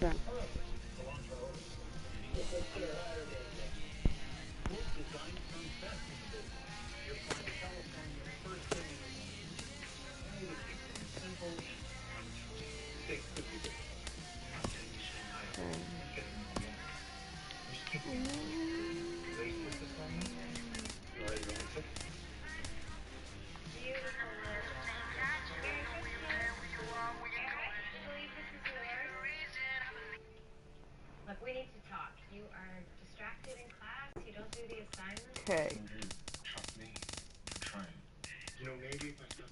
Okay. Look, we need to talk. You are distracted in class. You don't do the assignments. Okay.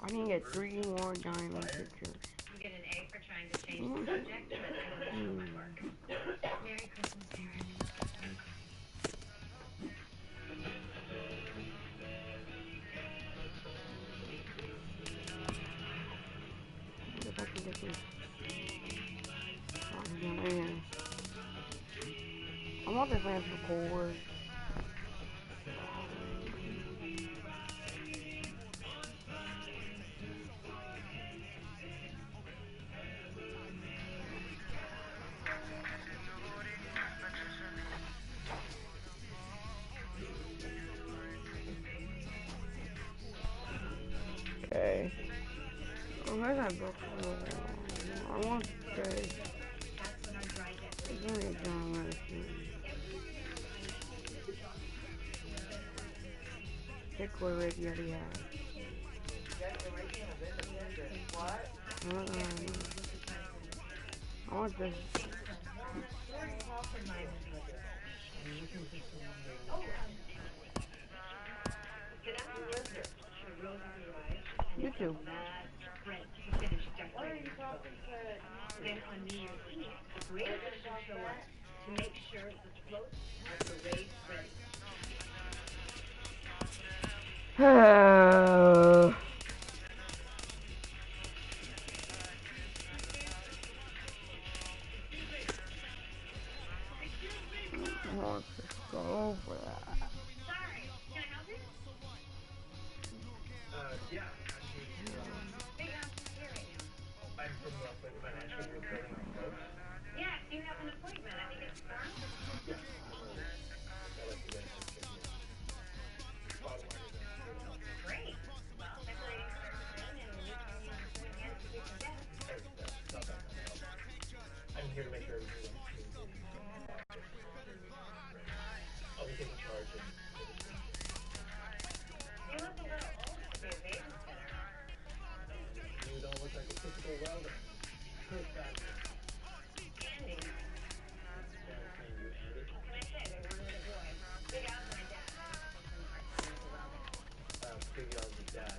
I need to get 3 more diamond pictures. You get an A for trying to change the subject, and that's going to my work. Merry Christmas, Derek. If I can get this. Oh, yeah. I want this lamp to record. Okay. Oh, where's that book? I want this. It's only a diamond. Pick what Rick already has. I want this. YouTube. Then on New Year's Eve, Rachel should show up to make sure the floats are parade ready. I want to go for that. Sorry, can I help you? Yeah, actually, Big house here right now. I'm from the financial reporting on folks. Yes, you have an appointment. I think it's tomorrow. Yeah. I like to get Great. Well, decorating starts soon, and we can use the food again to get to death. That's not that kind of help. I'm here to make sure everything is smooth. I'll be taking charge of You look a little old to be a babysitter. you don't look like a typical welder. Good guy. Andy. Yeah, it's me, you, Andy. What can I say? They're one of the boys. Big Al's my dad. Big Al's his dad.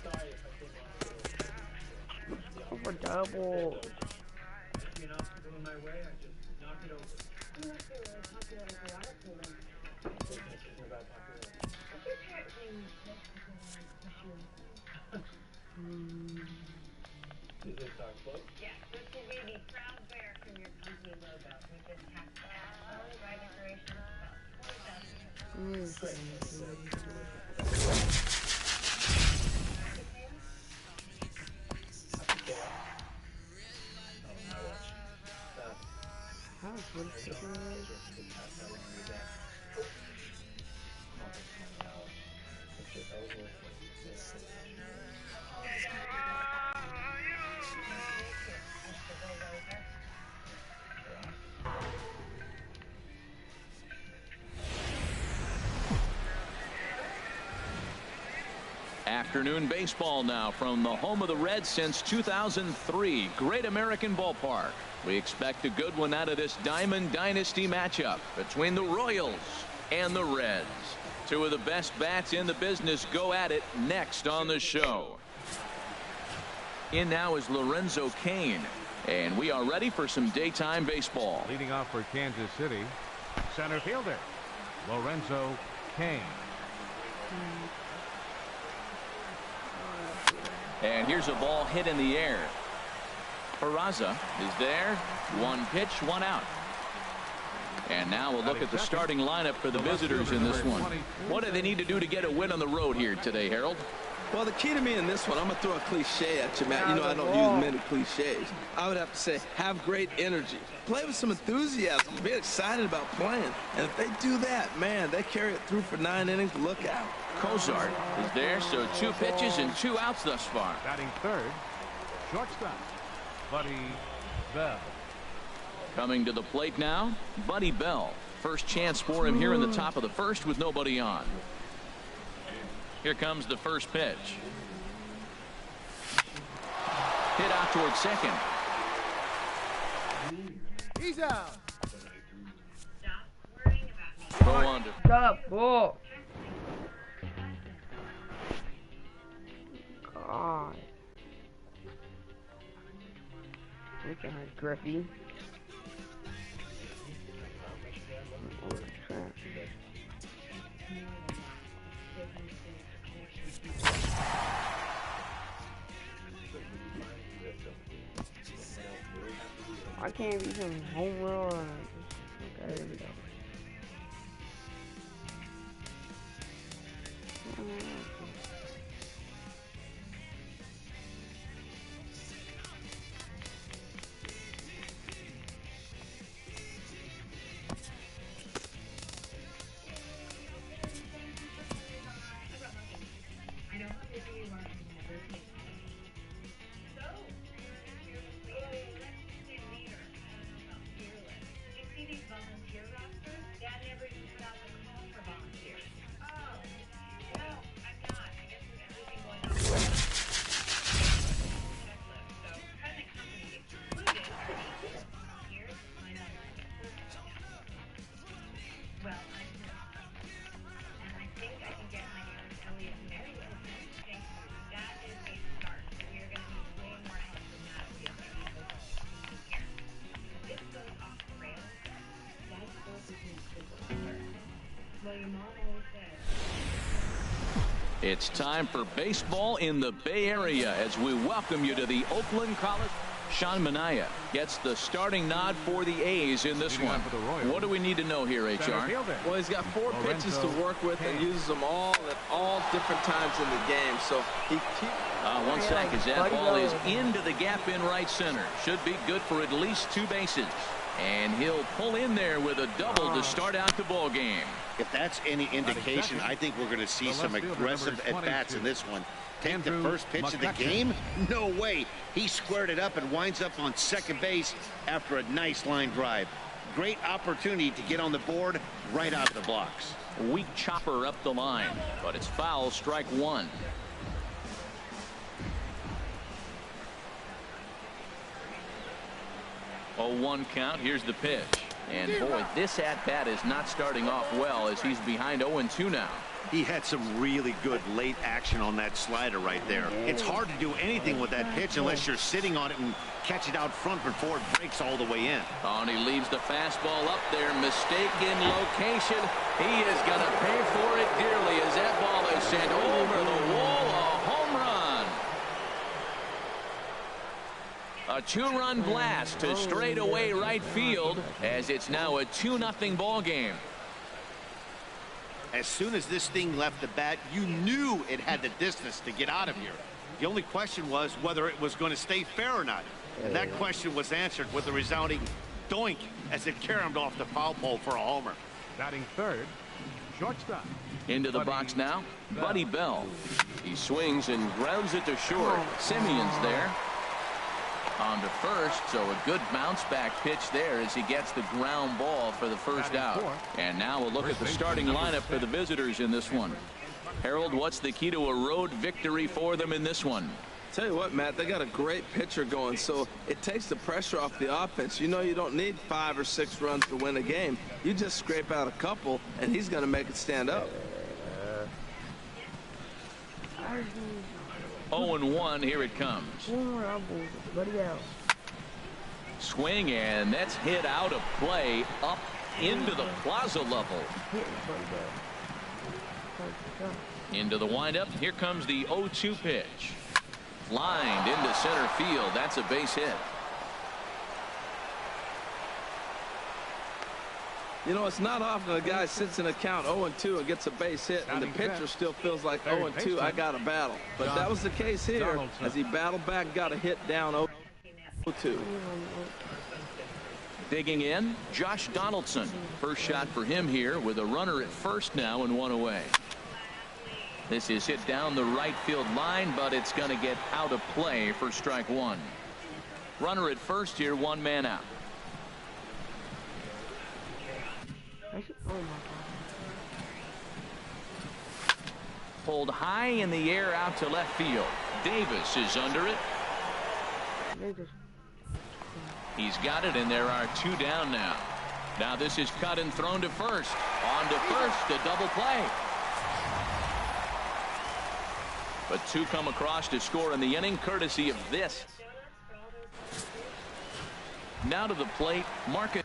Sorry if I came on Go for double. If you're not in my way, I just knock it over. You must be really popular with a lot of people. Thinking about popular. What's your parents' name? Is this our book? Yes, this will be the proud bear from your company logo. We just have to only buy decorations about 40,000. How is this chicken? Afternoon baseball now from the home of the Reds since 2003. Great American Ballpark. We expect a good one out of this Diamond Dynasty matchup between the Royals and the Reds. Two of the best bats in the business go at it next on the show. In now is Lorenzo Cain, and we are ready for some daytime baseball. Leading off for Kansas City, center fielder Lorenzo Cain. And here's a ball hit in the air. Peraza is there. One pitch, one out. And now we'll look at the starting lineup for the visitors in this one. What do they need to do to get a win on the road here today, Harold? Well, the key to me in this one, I'm going to throw a cliche at you, Matt. You know I don't use many cliches. I would have to say, have great energy. Play with some enthusiasm. Be excited about playing. And if they do that, man, they carry it through for 9 innings. Look out. Cozart is there, so 2 pitches and 2 outs thus far. Batting third, shortstop, Buddy Bell. Coming to the plate now, Buddy Bell. First chance for him here in the top of the first with nobody on. Here comes the first pitch. Hit out towards second. He's out. Stop worrying about me. Go on to Stop, ball. God. Look at her, Griffey. I can't be some home run. Okay, there we go. I know how busy you are and never take so let's say leader. I don't know about fearless. You see these volunteer rosters? Dad never even put out the call for volunteers. Oh, no, I'm not. I guess with everything going on. Checklist. So present company excluded are these volunteers. My number. Well, I'm here. And I think I can get my Aaron Elliott very open. Thank you. That is a start. We are going to need way more help than that if we have to be able to here. If this goes off the rails, that's both of these people. Well, your mom always says. It's time for baseball in the Bay Area as we welcome you to the Oakland College. Sean Manaea gets the starting nod for the A's in this one. What do we need to know here, HR? Well, he's got 4 pitches to work with and uses them all at all different times in the game. So he keeps... 1 sec as that ball is into the gap in right center. Should be good for at least 2 bases. And he'll pull in there with a double to start out the ball game. If that's any indication, I think we're going to see some aggressive at-bats in this one. Take the first pitch of the game? No way. He squared it up and winds up on second base after a nice line drive. Great opportunity to get on the board right out of the blocks. Weak chopper up the line, but it's foul, strike 1. Oh, 1 count. Here's the pitch. And boy, this at-bat is not starting off well as he's behind 0-2 now. He had some really good late action on that slider right there. It's hard to do anything with that pitch unless you're sitting on it and catch it out front before it breaks all the way in. Oh, and he leaves the fastball up there. Mistaken location. He is going to pay for it dearly as that ball is sent over the wall. A home run. A 2-run blast to straightaway right field as it's now a 2-0 ball game. As soon as this thing left the bat, you knew it had the distance to get out of here. The only question was whether it was going to stay fair or not. And that question was answered with a resounding doink as it caromed off the foul pole for a homer. Batting third, shortstop. Into the box now, Buddy Bell. He swings and grounds it to short. Simeon's there. On to first, so a good bounce back pitch there as he gets the ground ball for the first out. And now we'll look at the starting lineup for the visitors in this one. Harold, what's the key to a road victory for them in this one? Tell you what, Matt, they got a great pitcher going, so it takes the pressure off the offense. You know you don't need 5 or 6 runs to win a game. You just scrape out a couple, and he's going to make it stand up. 0-1, here it comes. Swing, and that's hit out of play up into the plaza level. Into the windup. Here comes the 0-2 pitch. Lined into center field. That's a base hit. You know, it's not often a guy sits in a count 0-2 and gets a base hit, and the pitcher still feels like 0-2, I got to battle. But that was the case here as he battled back, got a hit down 0-2. Digging in, Josh Donaldson. First shot for him here with a runner at first now and one away. This is hit down the right field line, but it's going to get out of play for strike one. Runner at first here, one man out. Pulled high in the air out to left field. Davis is under it. He's got it, and there are two down now. Now this is cut and thrown to first. On to first, a double play. But two come across to score in the inning, courtesy of this. Now to the plate, Marcus.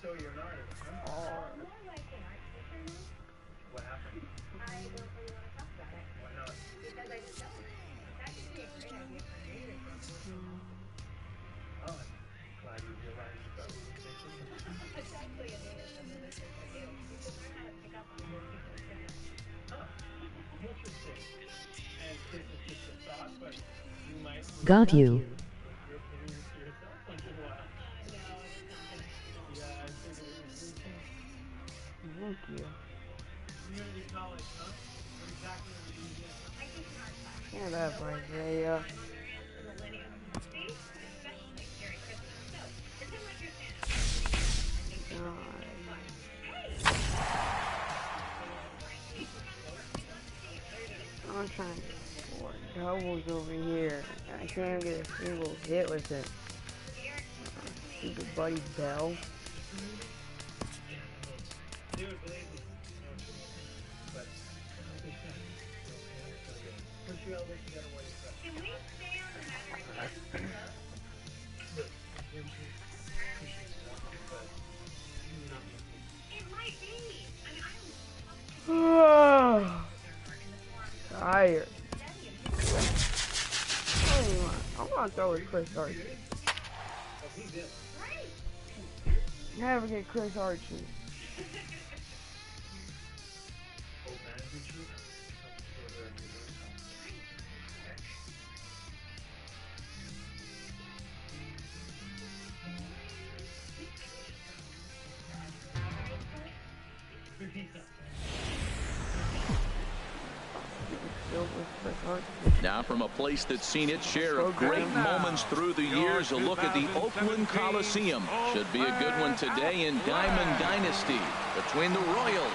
So you're not, huh? What happened? I don't really want to talk about it. Why not? Because I just don't. That could be a great idea for me. Oh, I'm glad you realized about it. It's actually a data something that's good for you. You can learn how to pick up on where people are different. Huh. Interesting. And this is just a thought, but you might... Got you. Your opinions to yourself once in a while. Yeah, I figured it was routine. Thank you. Community college, huh? What exactly are you doing? I teach an art class. Stand up, Isaiah. Millennium. See? Especially during Christmas. So, pretend like you're Santa. I'm trying to score doubles over here. I can't get a single hit with it. Stupid Buddy Bell. Dude, believe me. But push your elbows together while you press. Can we stay on the matter? It might be. I mean, Tired. I'm gonna throw with Chris Archie. Never get Chris Archie. Now from a place that's seen its share of great moments through the years, a look at the Oakland Coliseum. Should be a good one today in Diamond Dynasty between the Royals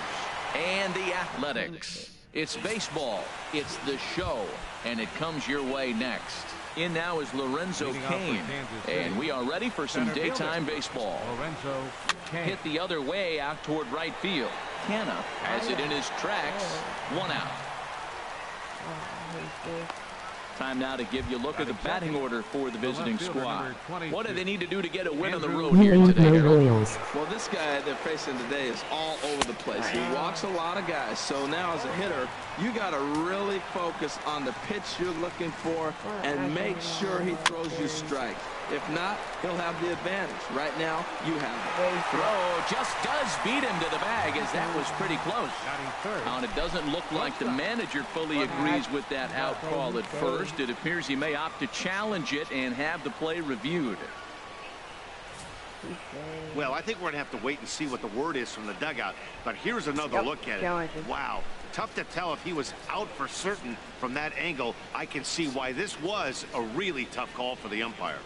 and the Athletics. It's baseball, it's the show, and it comes your way next. In now is Lorenzo Cain, and we are ready for some daytime baseball. Lorenzo Cain. Hit the other way out toward right field. Canna has it in his tracks. One out. Time now to give you a look at the batting order for the visiting squad. What do they need to do to get a win on the road here today? Well, this guy they're facing today is all over the place. He walks a lot of guys. So now as a hitter, you got to really focus on the pitch you're looking for and make sure he throws you strike. If not, he'll have the advantage. Right now, you have it. Throw just does beat him to the bag, as that was pretty close. And it doesn't look like the manager fully agrees with that out call at first. It appears he may opt to challenge it and have the play reviewed. Well, I think we're going to have to wait and see what the word is from the dugout. But here's another look at it. Wow. Tough to tell if he was out for certain from that angle. I can see why this was a really tough call for the umpire.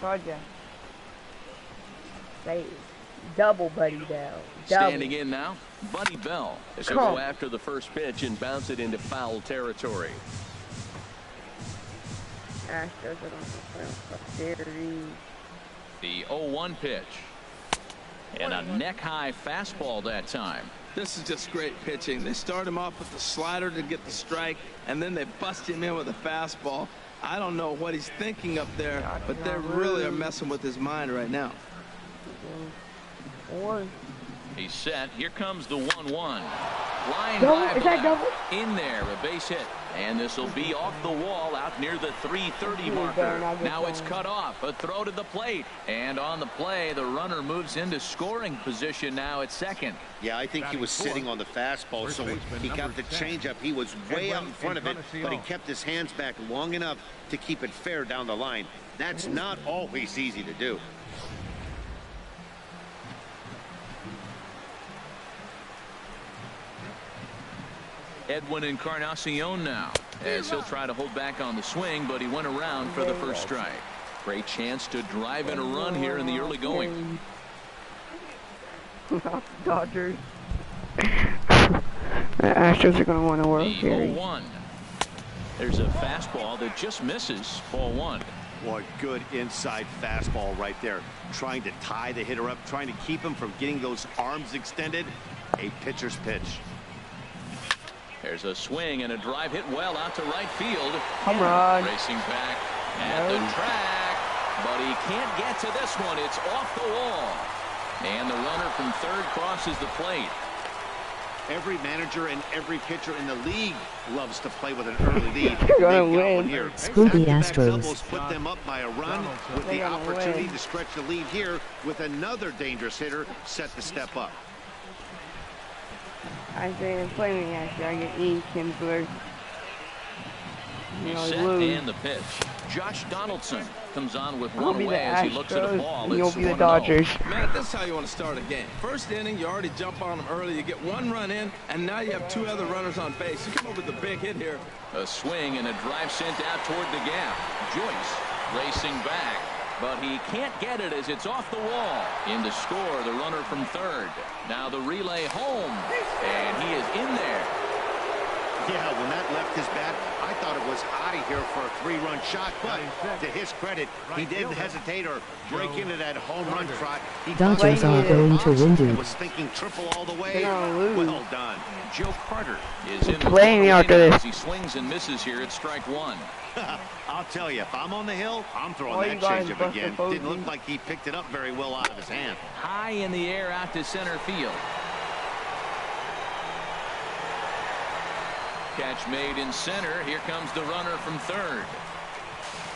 Roger. Say double Buddy Bell. Standing in now, Buddy Bell. As he'll go after the first pitch and bounce it into foul territory. The 0-1 pitch. And a neck-high fastball that time. This is just great pitching. They start him off with the slider to get the strike, and then they bust him in with a fastball. I don't know what he's thinking up there, but they really are messing with his mind right now. Or He's set. Here comes the 1-1. Line double? drive Is to that left. double? In there, a base hit. And this will be off the wall out near the 330 marker. Now it's cut off. A throw to the plate. And on the play, the runner moves into scoring position now at second. Yeah, I think he was sitting on the fastball, so when he got the changeup, he was way out in front of it, but he kept his hands back long enough to keep it fair down the line. That's not always easy to do. Edwin Encarnacion now, as he'll try to hold back on the swing, but he went around for the first strike. Great chance to drive in a run here in the early going. Dodgers. The Astros are going to want to work The here. 0-1. There's a fastball that just misses. Ball 1. Boy, good inside fastball right there. Trying to tie the hitter up, trying to keep him from getting those arms extended. A pitcher's pitch. There's a swing and a drive hit well out to right field. Come on. Racing back at the track, but he can't get to this one. It's off the wall. And the runner from third crosses the plate. Every manager and every pitcher in the league loves to play with an early lead. They're gonna They got win. one here. Screw the Back-to-back Astros. doubles put them up by a run with They're the gonna opportunity win. to stretch the lead here with another dangerous hitter set to step up. I say in playing after I get Ian Kinler. He's I set lose. and the pitch. Josh Donaldson comes on with I'll one be the away as he looks at a Astros, ball. and you'll It's be the 1-0. Dodgers. Man, this is how you want to start a game. First inning, you already jump on them early. You get one run in, and now you have two other runners on base. You come up with a big hit here. A swing and a drive sent out toward the gap. Joyce racing back, but he can't get it as it's off the wall. In to score, the runner from third. Now the relay home, and he is in there. Yeah, when that left his bat, I thought it was out of here for a three-run shot, but to his credit, he didn't hesitate or break into that home run trot. He Dodgers followed are the going to box win, and dude. was thinking triple all the way. They're gonna lose. Well done. Joe Carter is in the Playing corner after as this. he swings and misses here at strike one. I'll tell you, if I'm on the hill, I'm throwing All you that guys changeup bust again. the posy. Didn't look like he picked it up very well out of his hand. High in the air out to center field. Catch made in center. Here comes the runner from third.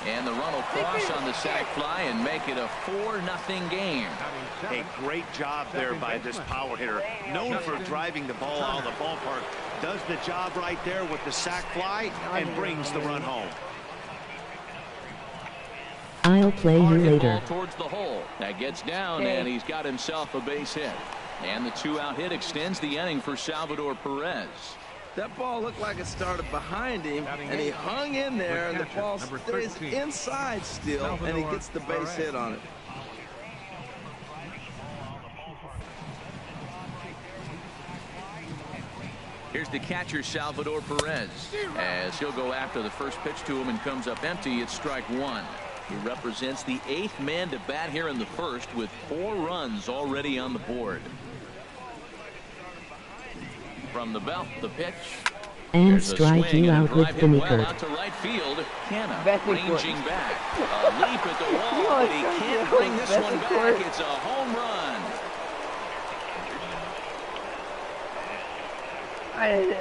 And the run will cross on the sac fly and make it a 4-0 game. A great job there by this power hitter. Known for driving the ball out of the ballpark. Does the job right there with the sac fly and brings the run home. I'll play you Hard hit later. ball towards the hole. That gets down, and he's got himself a base hit. And the two-out hit extends the inning for Salvador Perez. That ball looked like it started behind him, and he hung in there, and the ball stays inside still, and he gets the base hit on it. Here's the catcher, Salvador Perez, as he'll go after the first pitch to him and comes up empty. It's strike one. He represents the 8th man to bat here in the first with 4 runs already on the board. From the belt, the pitch. And There's a strike swing you and a out with drive the hit well Nickard. out to right field. Canna Betting ranging court. back. A leap at the wall, but he can't bring this one back. It's a home run. A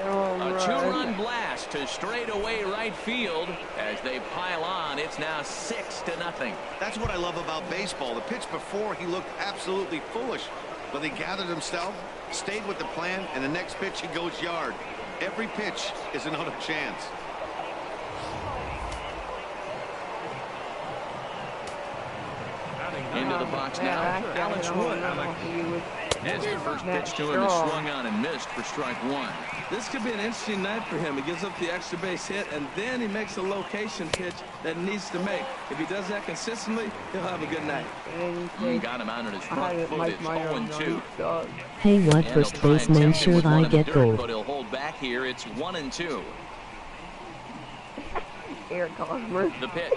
2-run blast to straightaway right field as they pile on. It's now 6-0. That's what I love about baseball. The pitch before, he looked absolutely foolish, but he gathered himself, stayed with the plan, and the next pitch he goes yard. Every pitch is another chance. Into the box now, Alex Wood. As the first pitch to him is swung on and missed for strike one. This could be an interesting night for him. He gives up the extra base hit, and then he makes a location pitch that he needs to make. If he does that consistently, he'll have a good night. Got him out at his front foot. It's 0-2. Hey, what And he'll first try and baseman tempt him should with one I in the get dirt, gold? But he'll hold back here. It's 1-2. Eric Hosmer. The pitch.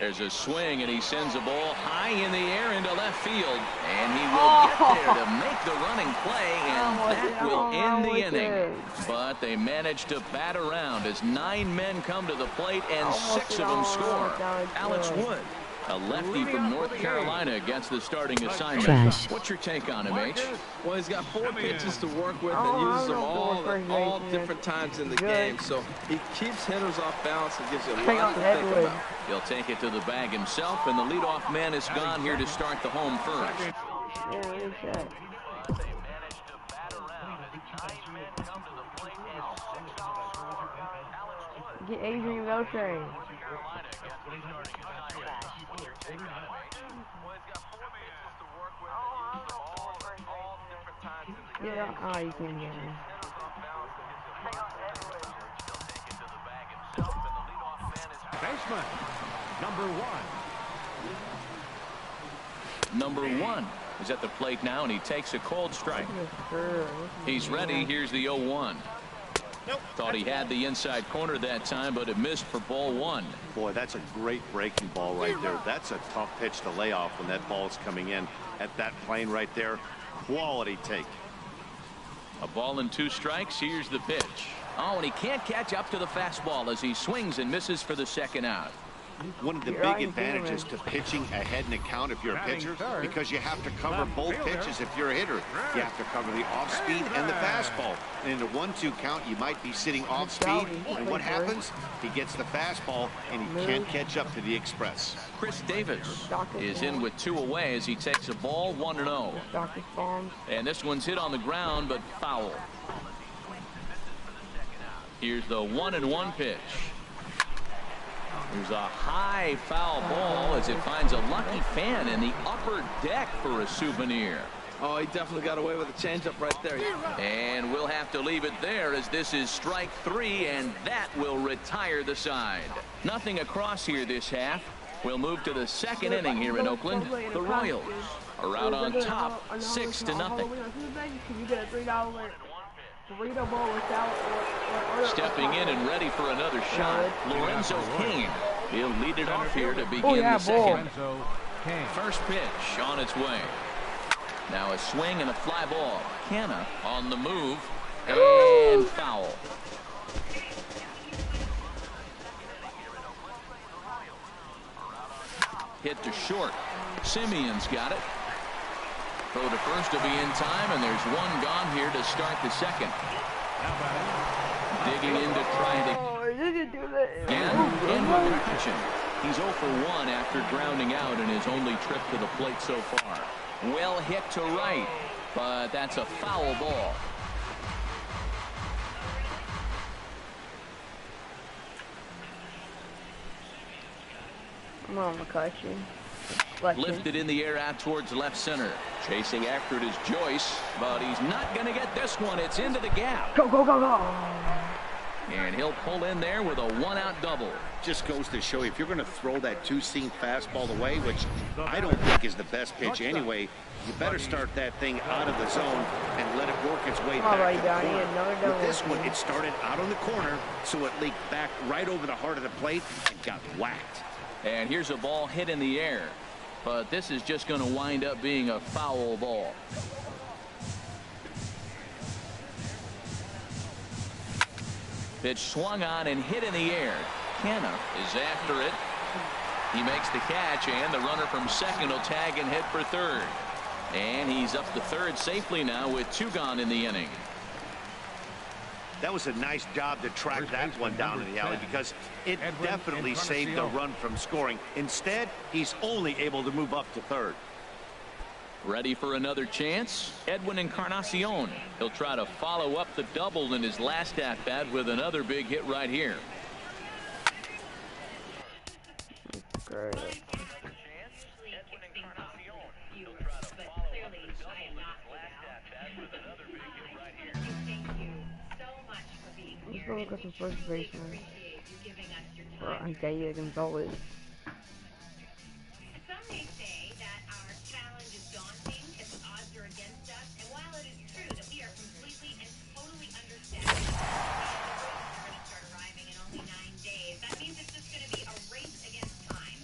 There's a swing, and he sends a ball high in the air into left field. And he will get there to make the running play, and that will end the inning. But they managed to bat around as 9 men come to the plate, and 6 of them score. Alex Wood, a lefty from North Carolina, gets the starting assignment. Trash. What's your take on him, H? Well, he's got 4 pitches to work with and uses them all different times in the game. So he keeps hitters off balance and gives you a lot to think about. He'll take it to the bag himself, and the leadoff man is gone here to start the home first. Get Adrian Beltran. Yeah, oh, you can get him. Baseman, number 1. Number 1 is at the plate now, and he takes a cold strike. He's ready. Here's the 0-1. Thought he had the inside corner that time, but it missed for ball 1. Boy, that's a great breaking ball right there. That's a tough pitch to lay off when that ball's coming in at that plane right there. Quality take. A ball and 2 strikes. Here's the pitch. Oh, and he can't catch up to the fastball as he swings and misses for the second out. One of the big advantages to pitching ahead in the count if you're a pitcher, because you have to cover both pitches if you're a hitter. You have to cover the off speed and the fastball. And in a 1-2 count, you might be sitting off speed, and what happens? He gets the fastball, and he can't catch up to the express. Chris Davis is in with 2 away as he takes a ball 1-0. And this one's hit on the ground, but foul. Here's the 1-1 pitch. There's a high foul ball as it finds a lucky fan in the upper deck for a souvenir. Oh, he definitely got away with a changeup right there. And we'll have to leave it there as this is strike 3, and that will retire the side. Nothing across here this half. We'll move to the second inning here in Oakland. The Royals are out on top 6-0. Stepping in and ready for another shot, Lorenzo Cain. He'll lead it off here to begin the second. First pitch on its way. Now a swing and a fly ball. Canna on the move, and foul. Hit to short. Simeon's got it. Throw to first to be in time, and there's 1 gone here to start the second. Digging in to try to and with the pitching. He's 0 for 1 after grounding out in his only trip to the plate so far. Well hit to right, but that's a foul ball. Come on, McCutcheon. Lifted in the air out towards left center. Chasing after it is Joyce, but he's not going to get this one. It's into the gap. Go, go, go, go. And he'll pull in there with a 1-out double. Just goes to show you, if you're going to throw that 2-seam fastball away, which I don't think is the best pitch anyway, you better start that thing out of the zone and let it work its way back to the corner. With this one, it started out on the corner, so it leaked back right over the heart of the plate and got whacked. And here's a ball hit in the air, but this is just going to wind up being a foul ball. Pitch swung on and hit in the air. Canna is after it. He makes the catch, and the runner from second will tag and hit for third. And he's up to third safely now with 2 gone in the inning. That was a nice job to track that one down in the alley, because it definitely saved the run from scoring. Instead, he's only able to move up to third. Ready for another chance? Edwin Encarnacion. He'll try to follow up the double in his last at-bat with another big hit right here. Great. Let's go look at some first baseman. Okay, Gonzalez. Some may say that our challenge is daunting and the odds are against us. And while it is true that we are completely and totally understaffed, and the roses are going to start arriving in only 9 days, that means it's just going to be a race against time.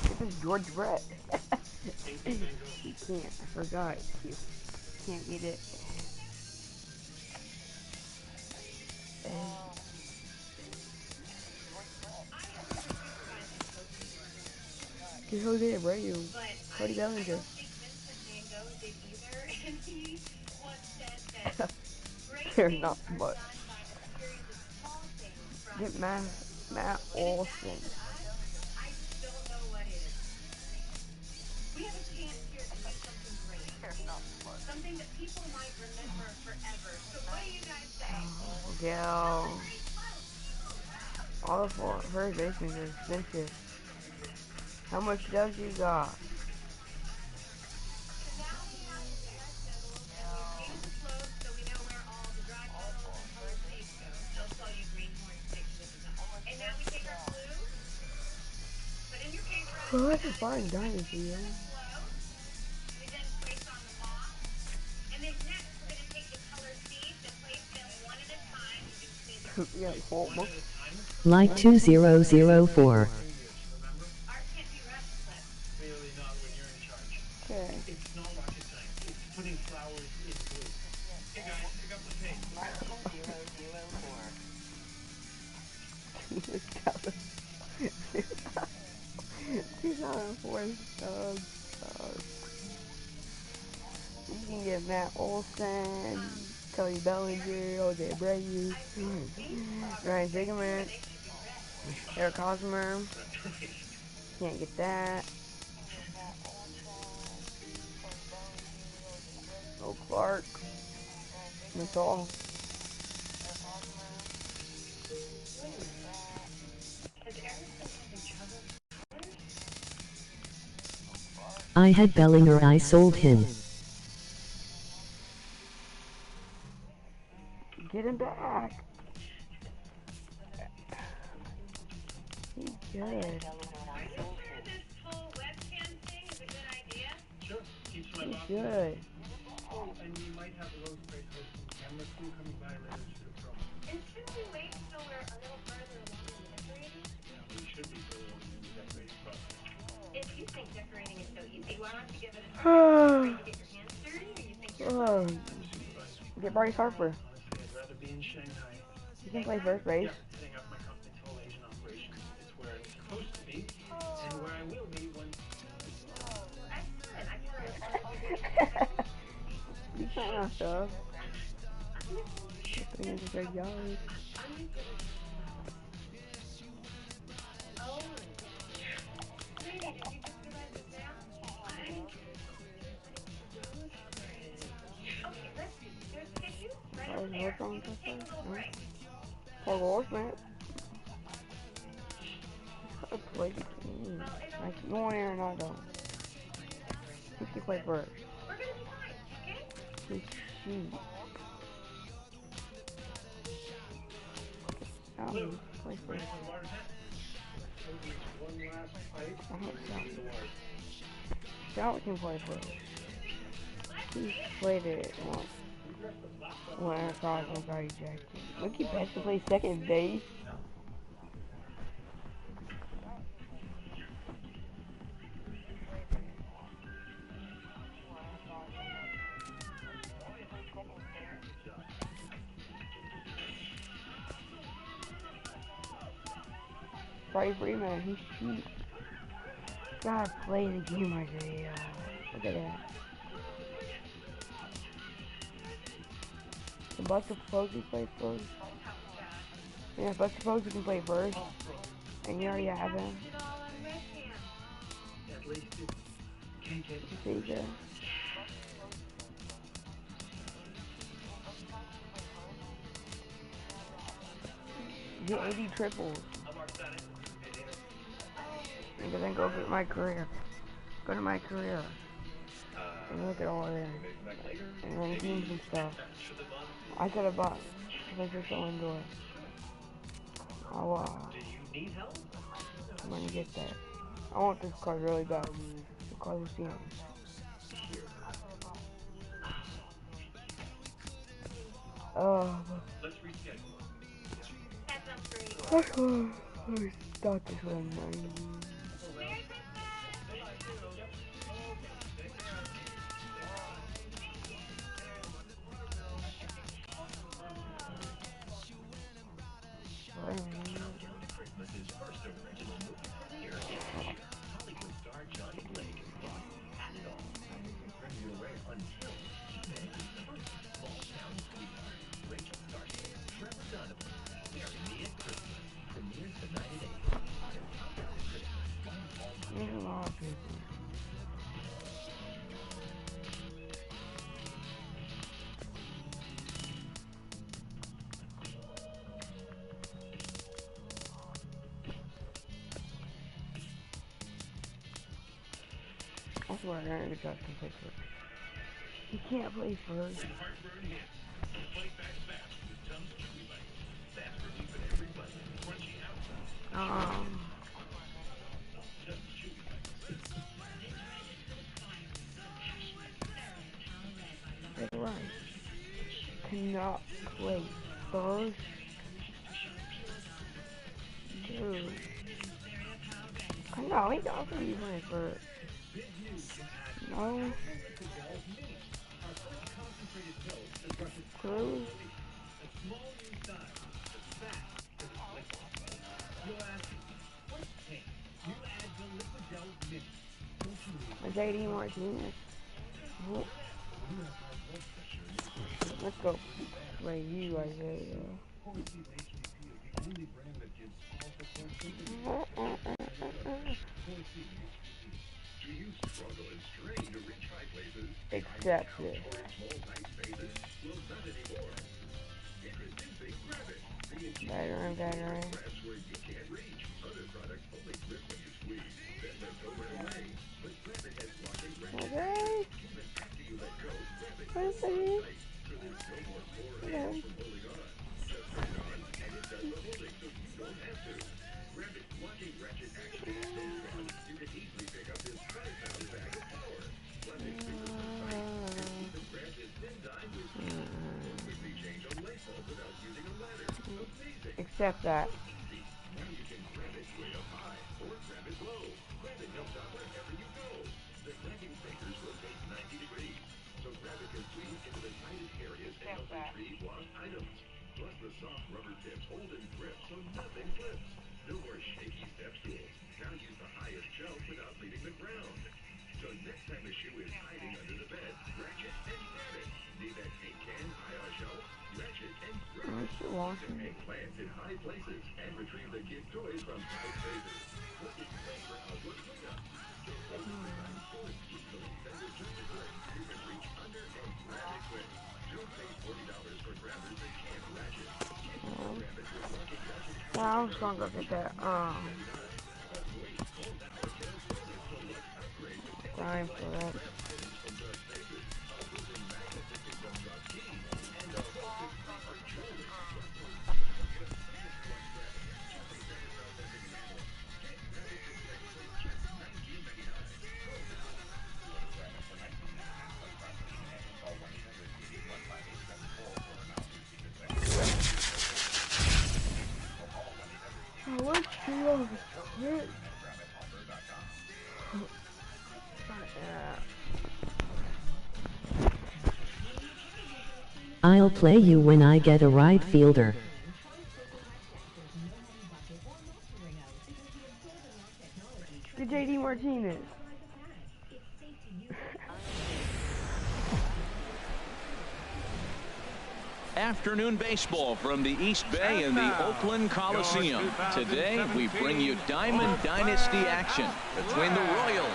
This is George Brett. You can't. I forgot. You can't get it. Get Jose Abreu. Cody Bellinger. They're not much. Get Matt Olson. We have a chance here to do something great. Something that people might remember forever. So what do you guys say? Yeah. All the first basemen are expensive. How much does you got? Oh, that's a fine dynasty, yeah. Yeah, Light 2004. Okay. It's not rocket science. It's putting flowers in blue. Hey guys, pick up the pace. 2004 you can get Matt Olson, Cody Bellinger, Jose Abreu, Ryan Ziegler, Eric Hosmer. Can't get that. No Clark. That's all. I had Bellinger, I sold him. Get him back. He's good. He's good. And you might have a road space with some camera crew coming by later to the pro. And shouldn't we wait till we're a little further along in the decorating? Yeah, we should be further along in the decorating process. If you think decorating is so easy, why don't you give it a try? Get your hands dirty, or you think you're Get Bryce Harper. Honestly, I'd rather be in Shanghai. You can play first base. Yeah, setting up my company's whole Asian operation. It's where I'm supposed to be, and where I will be when... You can't not stuff. $300. What's wrong with that? Paul Goldschmidt. I play the team. Like, you want Arenado. Who should play first? He's shoot. Play first. I hope Scout can play first. He's played it once. When I thought I got ejected. Mookie Betts to play second base. Freddie Freeman, he's cheap. Gotta play the game like they look at that. The Buster Posey plays first. Yeah, Buster Posey can play first. And you already have him. See there. Get 80 triples. And then go get my career. Go to my career. And look at all of them. And rankings and stuff. I could have bought Venture So Enjoy. I'm gonna get that. I want this card really bad. The card was seeing. Oh. I start this one, man. There's a lot of people. I swear, I don't can play first. He can't play first. Right. Cannot play first. Dude. No, he doesn't play first. No. Cruz. JD Martinez. Let's go play you, Isaiah. Accept it. Veteran. Okay. Okay. Accept that. I'm just gonna go get that, time for that. I'll play you when I get a right fielder. Good JD Martinez. Afternoon baseball from the East Bay in the Oakland Coliseum. Today, we bring you Diamond Dynasty action between the Royals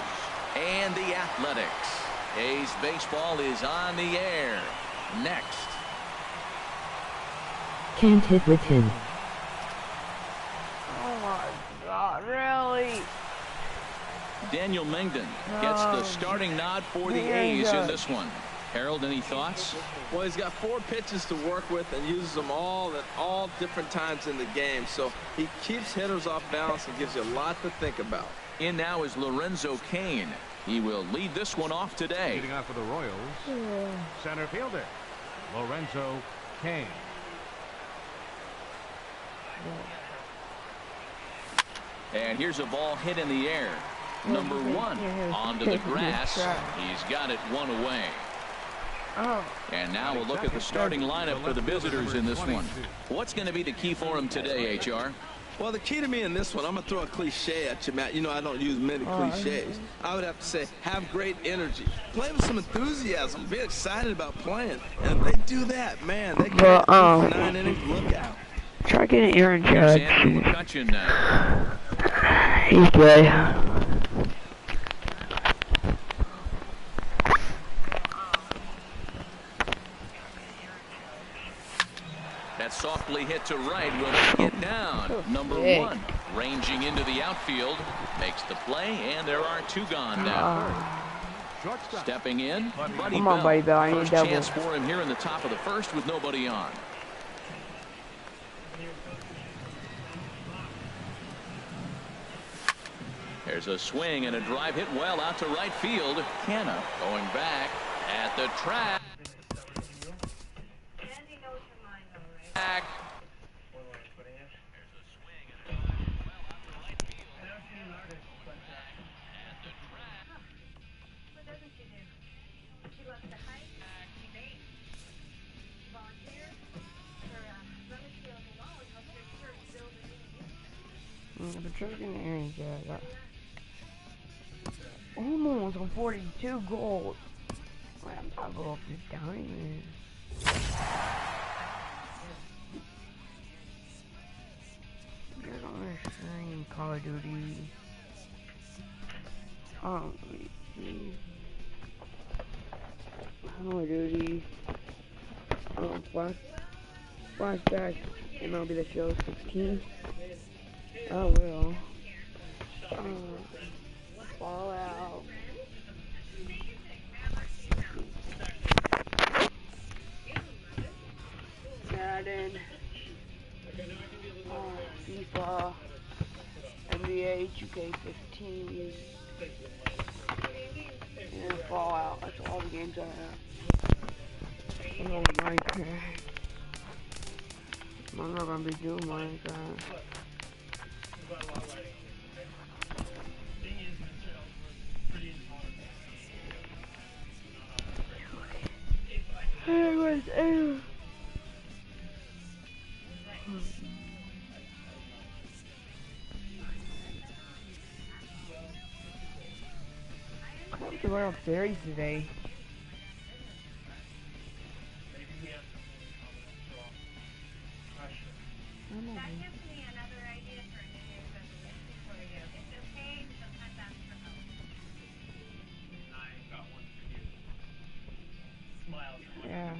and the Athletics. A's baseball is on the air. Next. Can't hit with him. Oh my God, really? Daniel Mengden gets the starting nod for the A's in this one. Harold, any thoughts? Well, he's got 4 pitches to work with and uses them all at all different times in the game. So he keeps hitters off balance and gives you a lot to think about. In now is Lorenzo Cain. He will lead this one off today. Leading off for the Royals, center fielder, Lorenzo Cain. And here's a ball hit in the air. Number 1 onto the grass. He's got it 1 away. And now we'll look at the starting lineup for the visitors in this one. What's going to be the key for him today, HR? Well, the key to me in this one, I'm going to throw a cliche at you, Matt. You know I don't use many cliches. I would have to say, have great energy. Play with some enthusiasm. Be excited about playing. And if they do that, man, they can get 9 innings. Look out. Try getting Aaron Judge. Andrew McCutcheon now. He's good. That softly hit to right will make it down. Number 1 ranging into the outfield. Makes the play, and there are 2 gone now. Stepping in, Buddy Come on, Bell. Buddy Bell. I need First double. chance for him here in the top of the first with nobody on. There's a swing and a drive hit well out to right field. Canna going back at the track. Back. I'm trying getting Aaron Judge. Almost on 42 goals. I'll go off the diamond. You're on a stream Call of Duty. Call of Duty. Flashback. MLB The Show 16. I will. Fallout. Madden. FIFA. NBA 2K15. And Fallout. That's all the games I have. I love Minecraft. I'm not gonna be doing Minecraft. I have to run up fairies today. Yeah.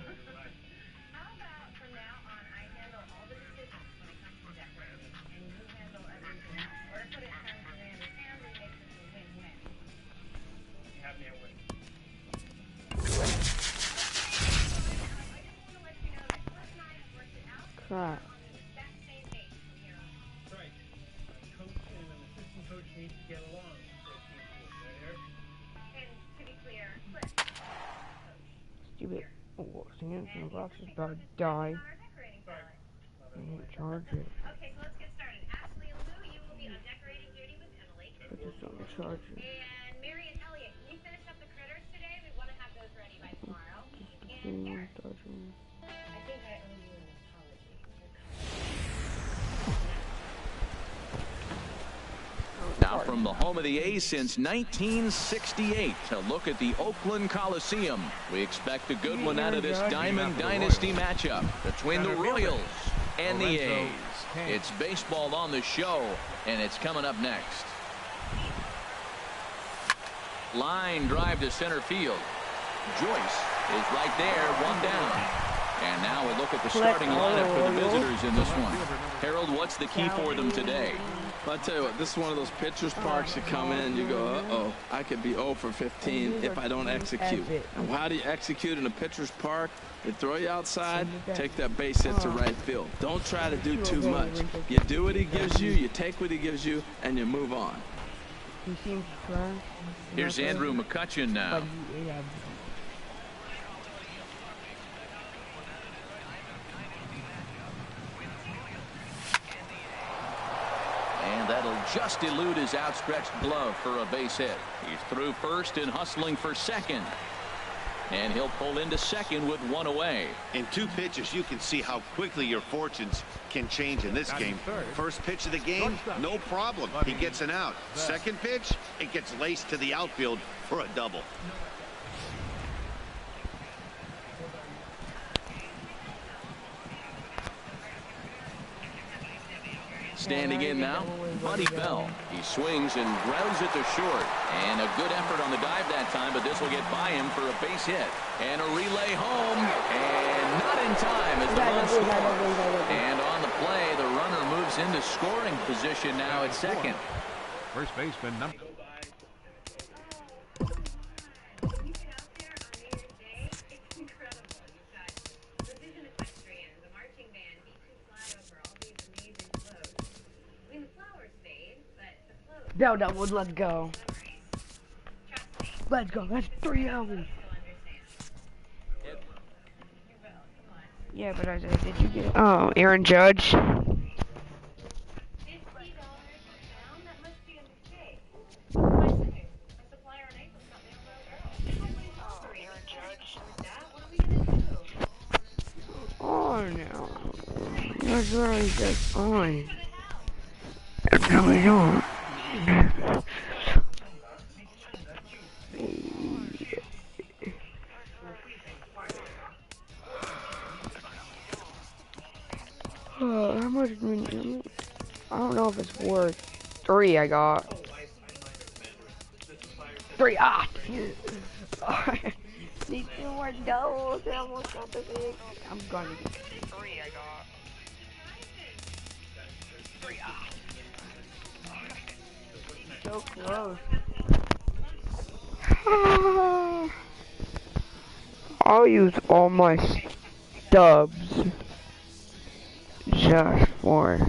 How about from now on, I handle all the decisions when it comes to decorating, and you handle everything else? Or to put it in terms of Randy's family, makes this a win-win. You have me at win. I just want to let you know that Cliff and I have worked it out. Crap. On the exact same page from here on. That's right. A coach and an assistant coach need to get along. Right, Eric? And to be clear, Cliff, Stupid. Oh, singing from the box is about to die. I can't charge it. okay, so let's get started. Ashley and Lou, you will be on decorating duty with Emily. Put this on the charger. And Mary and Elliot, can you finish up the critters today? We want to have those ready by tomorrow. Just And the Eric, charger. I think I owe you an apology. Now from the home of the A's since 1968 to look at the Oakland Coliseum. We expect a good one out of this Diamond Dynasty matchup between the Royals and the A's. It's baseball on the show, and it's coming up next. Line drive to center field. Joyce is right there, 1 down. And now we'll look at the starting lineup for the visitors in this one. Harold, what's the key for them today? I'll tell you what, this is one of those pitcher's parks you come in and you go, uh-oh, I could be 0 for 15 if I don't execute. And how do you execute in a pitcher's park? They throw you outside, take that base hit to right field. Don't try to do too much. You do what he gives you, you take what he gives you, and you move on. He seems to try. Here's Andrew McCutcheon now. And that'll just elude his outstretched glove for a base hit. He's through first and hustling for second. And he'll pull into second with one away. In 2 pitches, you can see how quickly your fortunes can change in this game. First pitch of the game, no problem. He gets an out. Second pitch, it gets laced to the outfield for a double. Standing in now, Buddy Bell. He swings and grounds it to short. And a good effort on the dive that time, but this will get by him for a base hit. And a relay home. And not in time as the run scores. And on the play, the runner moves into scoring position now at second. First baseman number. No, let's go. Let's go. That's 3 hours. Yeah, but I said, did you get it? Oh, Aaron Judge. $50 a pound? That must be a mistake. My supplier on April got me a little early. Oh, Aaron Judge. What are we gonna do? Oh, no. That's what I said. Fine. No, we don't. How much? I don't know if it's worth 3. I got 3. Ah, need 2 more doubles. I almost got the big. I'm gonna get 3. I got 3. Ah, so close. I'll use all my stubs just for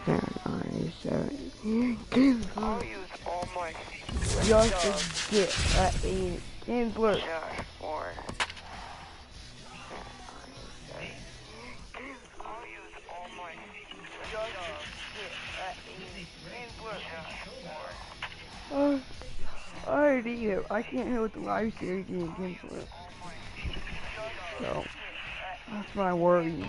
I'll use all my just to get a Kinler just for I'll use all my just to get a I already hit. I can't hit with the live series Ian Kinler. So that's my worry.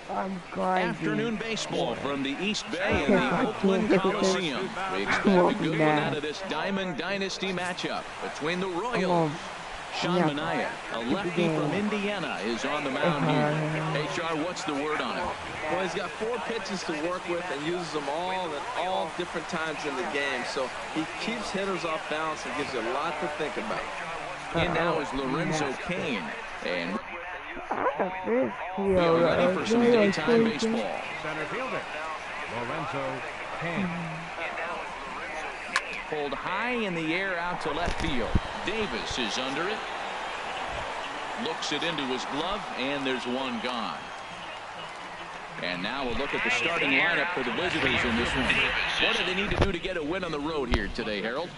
I'm grinding. Afternoon baseball from the East Bay in the Oakland Coliseum. We expect a good one out of this Diamond Dynasty matchup between the Royals. Sean Manaea, a lefty from Indiana, is on the mound here. HR, what's the word on him? Well, he's got 4 pitches to work with and uses them all at all different times in the game. So he keeps hitters off balance and gives you a lot to think about. In now is Lorenzo Cain. And we are ready for some daytime baseball. Center fielder, Lorenzo Cain. Pulled high in the air out to left field. Davis is under it. Looks it into his glove, and there's one gone. And now we'll look at the starting lineup for the visitors in this one. What do they need to do to get a win on the road here today, Harold?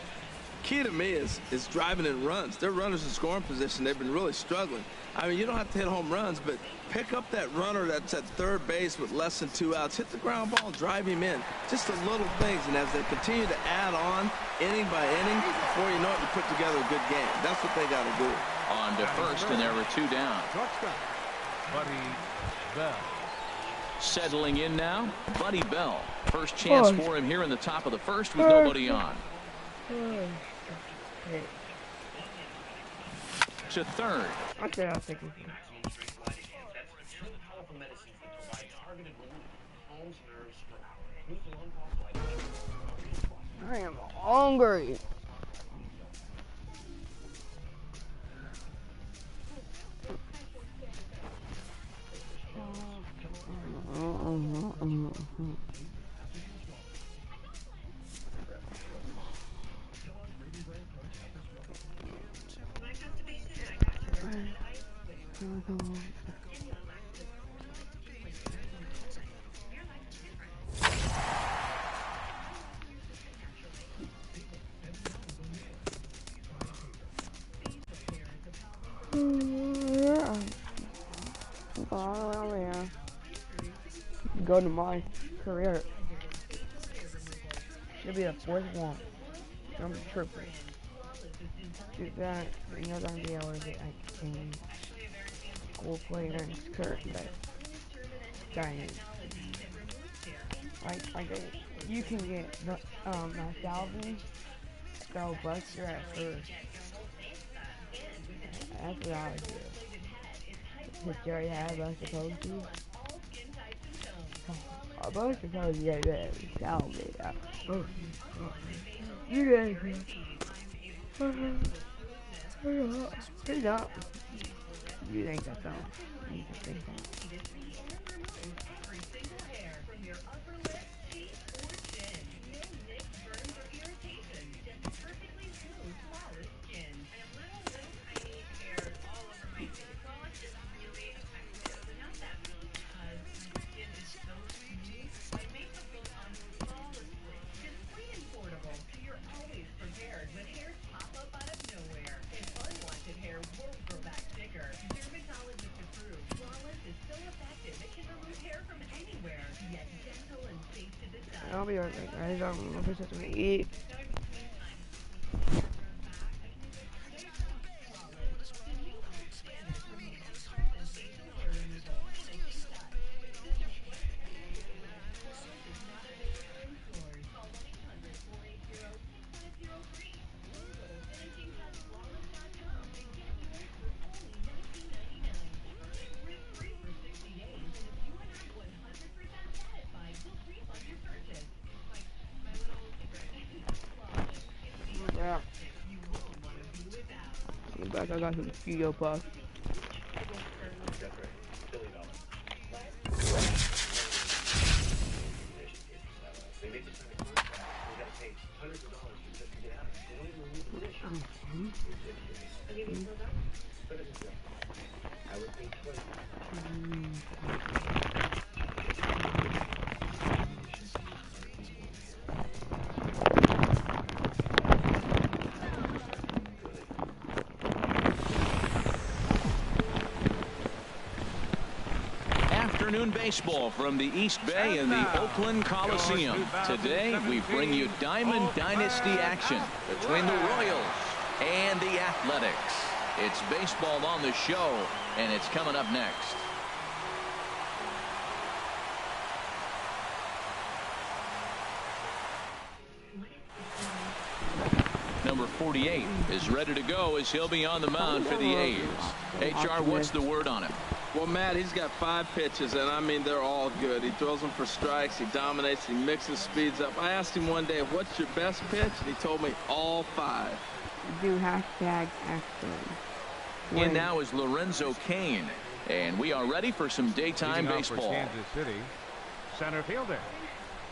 Key to me is driving in runs. Their runners in scoring position, they've been really struggling. I mean, you don't have to hit home runs, but pick up that runner that's at third base with less than 2 outs. Hit the ground ball, drive him in. Just the little things. And as they continue to add on inning by inning, before you know it, you put together a good game. That's what they got to do. On to first, and there were 2 down. Buddy Bell. Settling in now, Buddy Bell. First chance for him here in the top of the first with nobody on. To third. Okay, I'll take it. I am hungry. Oh, yeah. Go to my career. Should be the 4th one. I'm triple. Do that. You're not gonna be able to get like any school players current that dying. Like you can get my Salvin, throw Buster at first. That's what I would do. Because you already have us supposed to. I'm supposed to get that Salvin. You guys. Hurry up. You think that's all? You just think that. I'll be right back, guys. I'm just gonna eat. Yeah. In fact, I got some studio puffs. Afternoon baseball from the East Bay in the Oakland Coliseum. Today we bring you Diamond Dynasty action between the Royals and the Athletics. It's baseball on the show, and it's coming up next. Number 48 is ready to go as he'll be on the mound for the A's. HR, what's the word on him? Well, Matt, he's got 5 pitches, and I mean, they're all good. He throws them for strikes. He dominates. He mixes speeds up. I asked him one day, what's your best pitch? And he told me all 5. Do hashtag actually. In now is Lorenzo Cain, and we are ready for some daytime baseball. Kansas City, center fielder,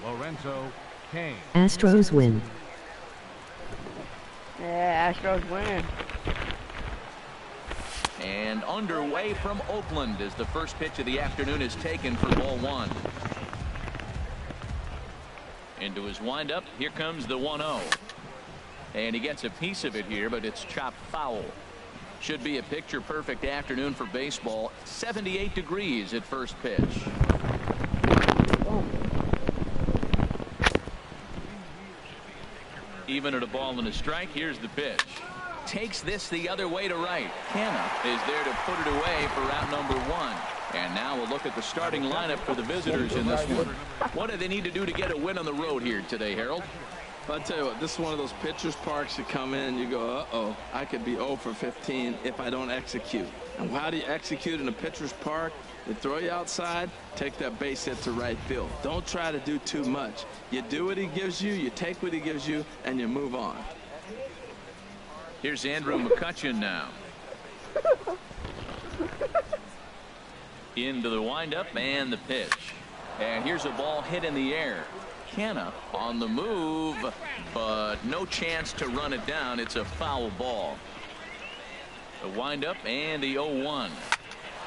Lorenzo Cain. Astros win. Yeah, Astros win. And underway from Oakland as the first pitch of the afternoon is taken for ball 1. Into his windup, here comes the 1-0. And he gets a piece of it here, but it's chopped foul. Should be a picture-perfect afternoon for baseball. 78 degrees at first pitch. Even at a ball and a strike, here's the pitch. Takes this the other way to right. Canna is there to put it away for route number 1. And now we'll look at the starting lineup for the visitors in this one. What do they need to do to get a win on the road here today, Harold? I'll tell you what, this is one of those pitchers' parks you come in and you go, uh-oh, I could be 0 for 15 if I don't execute. And how do you execute in a pitcher's park? They throw you outside, take that base hit to right field. Don't try to do too much. You do what he gives you, you take what he gives you, and you move on. Here's Andrew McCutcheon now. Into the windup and the pitch. And here's a ball hit in the air. Canna on the move, but no chance to run it down. It's a foul ball. The windup and the 0-1.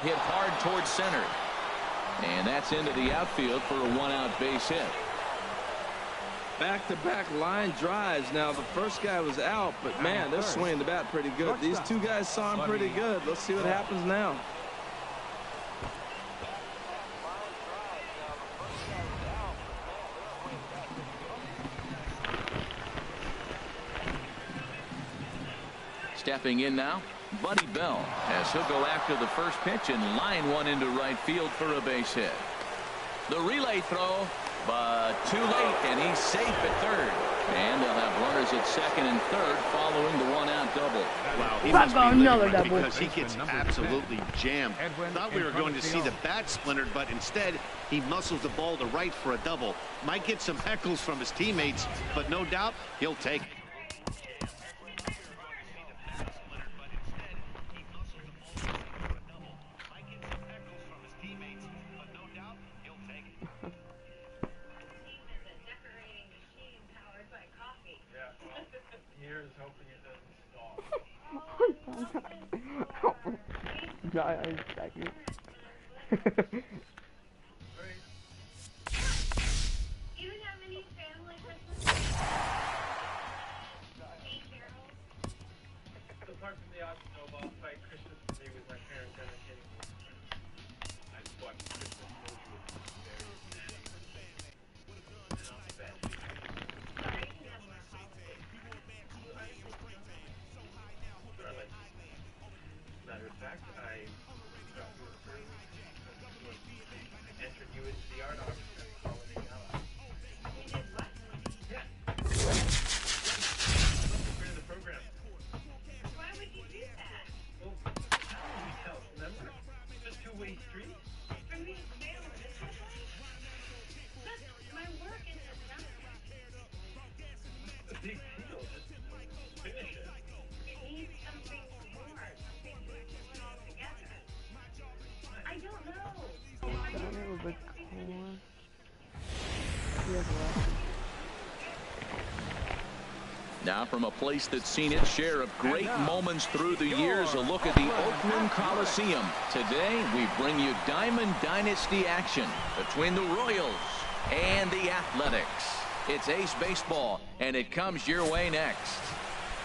Hit hard towards center. And that's into the outfield for a 1-out base hit. Back-to-back line drives. Now, the first guy was out, but, man, they're swinging the bat pretty good. These two guys saw him pretty good. Let's see what happens now. Stepping in now, Buddy Bell, as he'll go after the first pitch and line one into right field for a base hit. The relay throw, but too late, and he's safe at third. And they'll have runners at second and third following the one-out double. Wow, he must be another living double. because he gets absolutely jammed. Thought we were going to see the bat splintered, but instead he muscles the ball to right for a double. Might get some heckles from his teammates, but no doubt he'll take it. Here's hoping it doesn't stall. Giant second. Even have any family Christmas? Apart from the optional ball fight, Christmas for me with my parents and the kids. I watched Christmas movies with various bad. Sorry, you have more holidays. Matter of fact, I got you a first entered you into the art auction at Holiday Gala. You did what? Yeah. We're in the program. Why would you do that? Well, how do we tell? Remember? It's a two-way street. For me, family, this is like, my work isn't enough. It's a big deal. Just finish it. It needs something more, something to put it all together. I don't know. I don't know, but cool. He has left. Now from a place that's seen its share of great moments through the years, a look at the Oakland Coliseum. Today, we bring you Diamond Dynasty action between the Royals and the Athletics. It's Ace Baseball, and it comes your way next.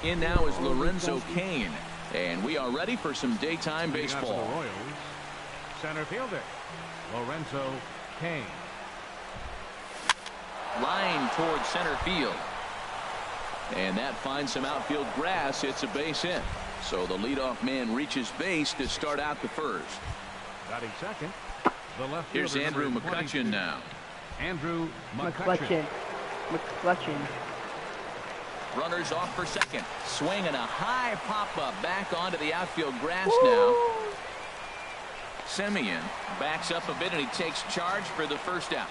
In now is Lorenzo Cain, and we are ready for some daytime baseball. The Royals, center fielder, Lorenzo Cain. Line towards center field. And that finds some outfield grass. It's a base hit. So the leadoff man reaches base to start out the first. Batting second, the left Here's fielder, Andrew number McCutcheon 22. now. Andrew McCutcheon. McCutcheon. Runners off for second. Swinging a high pop-up back onto the outfield grass now. Semien backs up a bit, and he takes charge for the first out.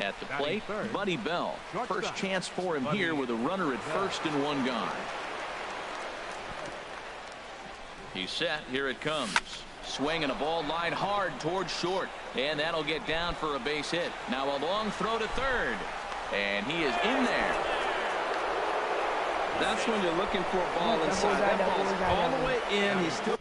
At the plate, Buddy Bell. First chance for him here with a runner at first and one gone. He's set. Here it comes. Swinging a ball line hard towards short. And that'll get down for a base hit. Now a long throw to third. And he is in there. That's when you're looking for a ball inside. That ball's all the way in. He's still.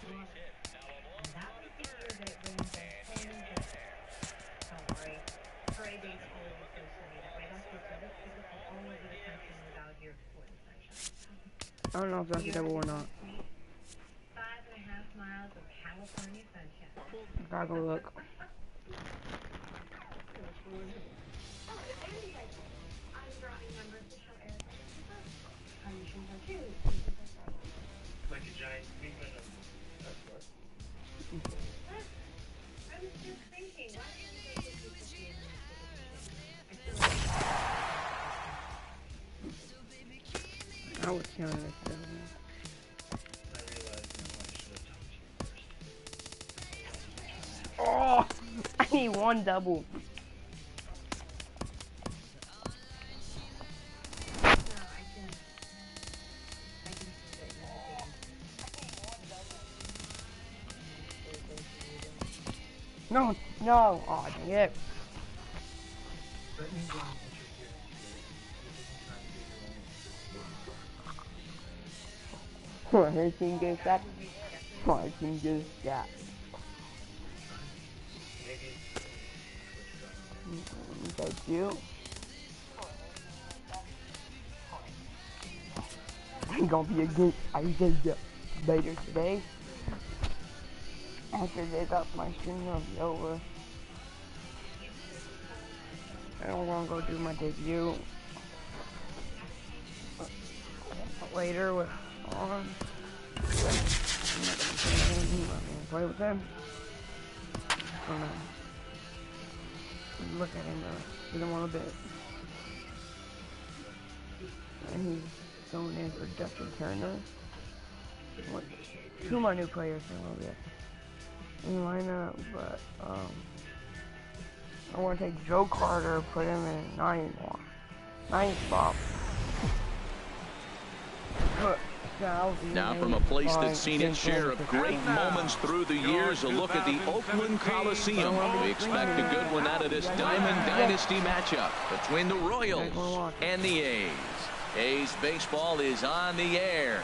I don't know if that's a double or not. 5.5 miles of California sunshine. Gotta go look. Like a giant movement of what? I was just thinking, why didn't they put this in I was counting this double. I realized now I should have talked to you first. Oh! I need one double. No, no. Oh, dang it. Let me go. Her team gets that. My team gets that. Thank you. I'm gonna be against Isaiah later today. After this up, my stream will be over. And I'm gonna go do my debut. later with on. I'm not gonna play with him. I'm gonna look at him with him a little bit. And he's going in for Justin Turner. Two more new players in a little bit in the lineup, but I want to take Joe Carter, put him in 9th spot. Now from a place that's seen its share of great moments through the years, a look at the Oakland Coliseum. We expect a good one out of this Diamond Dynasty matchup between the Royals and the A's. A's baseball is on the air.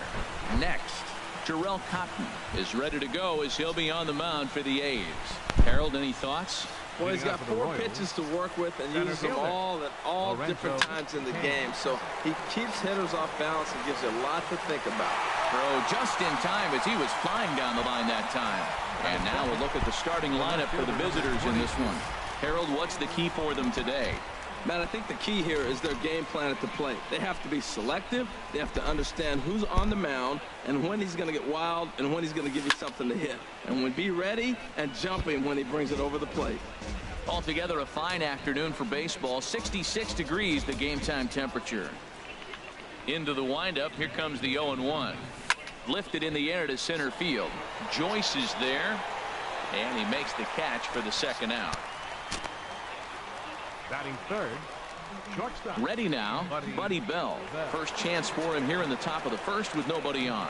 Next, Jarrell Cotton is ready to go as he'll be on the mound for the A's. Harold, any thoughts? Well, he's got 4 pitches to work with and uses them all at all different times in the game. So he keeps hitters off balance and gives you a lot to think about. Throw just in time as he was flying down the line that time. And now we'll look at the starting lineup for the visitors in this one. Harold, what's the key for them today? Man, I think the key here is their game plan at the plate. They have to be selective. They have to understand who's on the mound and when he's going to get wild and when he's going to give you something to hit. And when be ready and jumping when he brings it over the plate. Altogether, a fine afternoon for baseball. 66 degrees, the game time temperature. Into the windup. Here comes the 0-1. Lifted in the air to center field. Joyce is there, and he makes the catch for the second out. Batting third, shortstop. Ready now, Buddy Bell. First chance for him here in the top of the first with nobody on.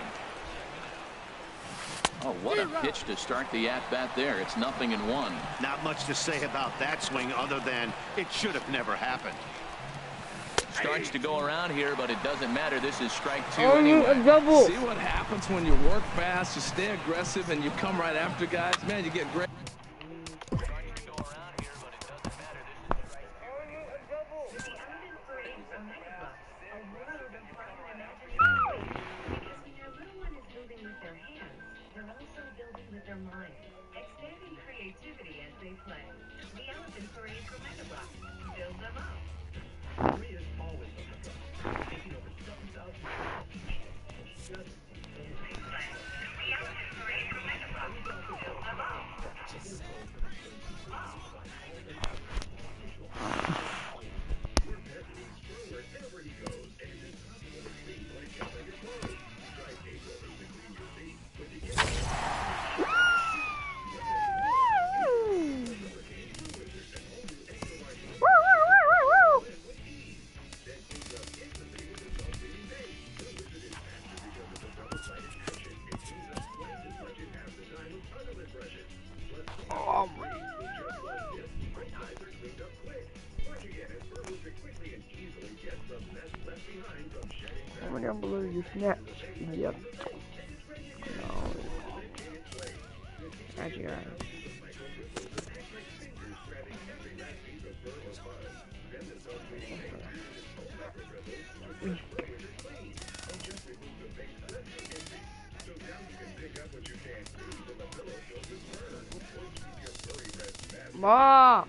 Oh, what a pitch to start the at-bat there. It's 0-1. Not much to say about that swing other than it should have never happened. Starts to go around here, but it doesn't matter. This is strike 2 anyway. See what happens when you work fast, you stay aggressive, and you come right after guys. Man, you get great. Down below your snap. Yep. No. Actually, alright. Ma!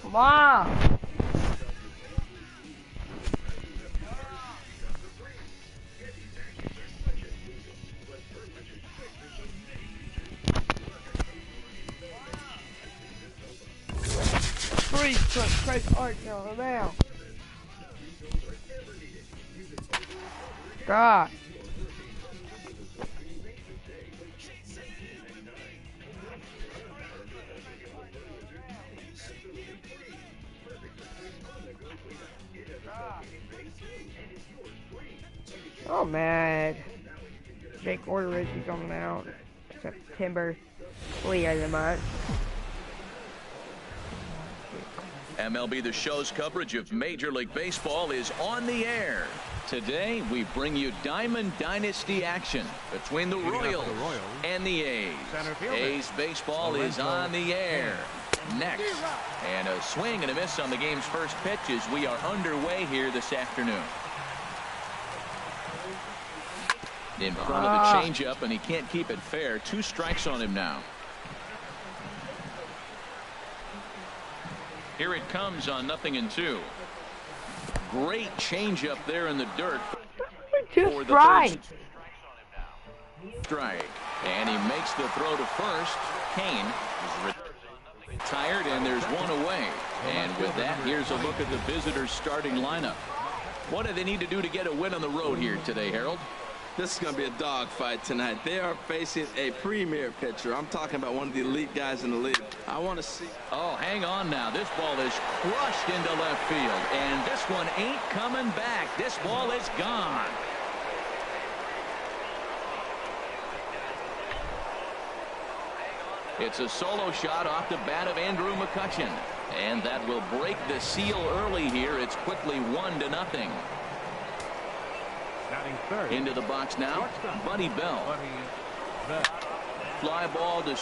Come on! Craig Archer now. God. Oh man, Jake Orderidge is coming out September 3 of the month. MLB The Show's coverage of Major League Baseball is on the air. Today, we bring you Diamond Dynasty action between the Royals and the A's. A's baseball is on the air. Next, and a swing and a miss on the game's first pitch as we are underway here this afternoon. In front of the changeup, and he can't keep it fair. 2 strikes on him now. Here it comes on 0-2. Great changeup there in the dirt. Two strikes. Strike. And he makes the throw to first. Kane is retired, and there's one away. And with that, here's a look at the visitors' starting lineup. What do they need to do to get a win on the road here today, Harold? This is going to be a dogfight tonight. They are facing a premier pitcher. I'm talking about one of the elite guys in the league. I want to see. Oh, hang on now. This ball is crushed into left field, and this one ain't coming back. This ball is gone. It's a solo shot off the bat of Andrew McCutchen, and that will break the seal early here. It's quickly 1-0. Into the box now, Buddy Bell. Fly ball to.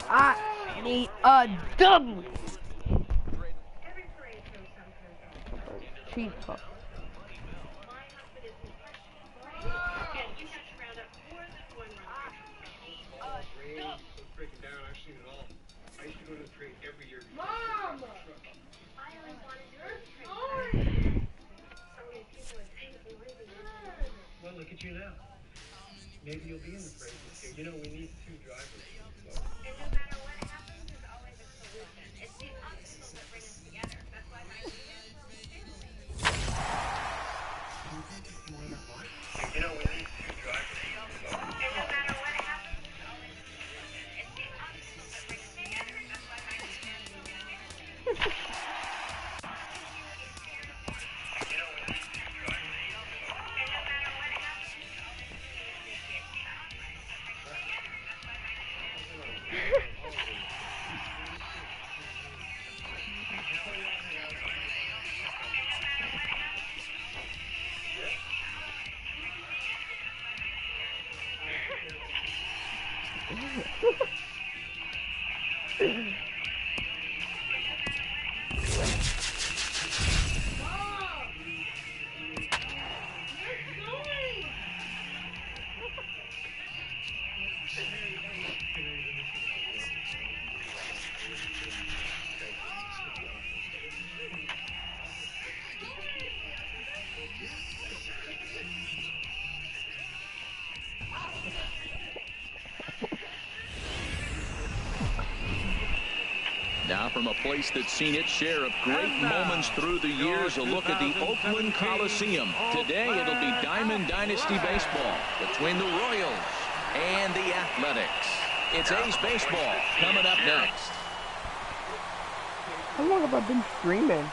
I need a double. Cheap pup. Breaking down, I've seen it all. I used to go to the trade every year. Mom! I always wanted to trade. Well, look at you now. Maybe you'll be in the trade this year. You know, we need 2 drivers. So. And no matter what happens, there's always a solution. It's the obstacles that bring us together. That's why my team is family. You know, we need 2 drivers. So. And no matter what happens, there's always a solution. It's the obstacles that bring us together. That's why my team is family. Now from a place that's seen its share of great moments through the years, a look at the Oakland Coliseum. Today it'll be Diamond Dynasty baseball between the Royals and the Athletics. It's A's baseball coming up next. How long have I been streaming?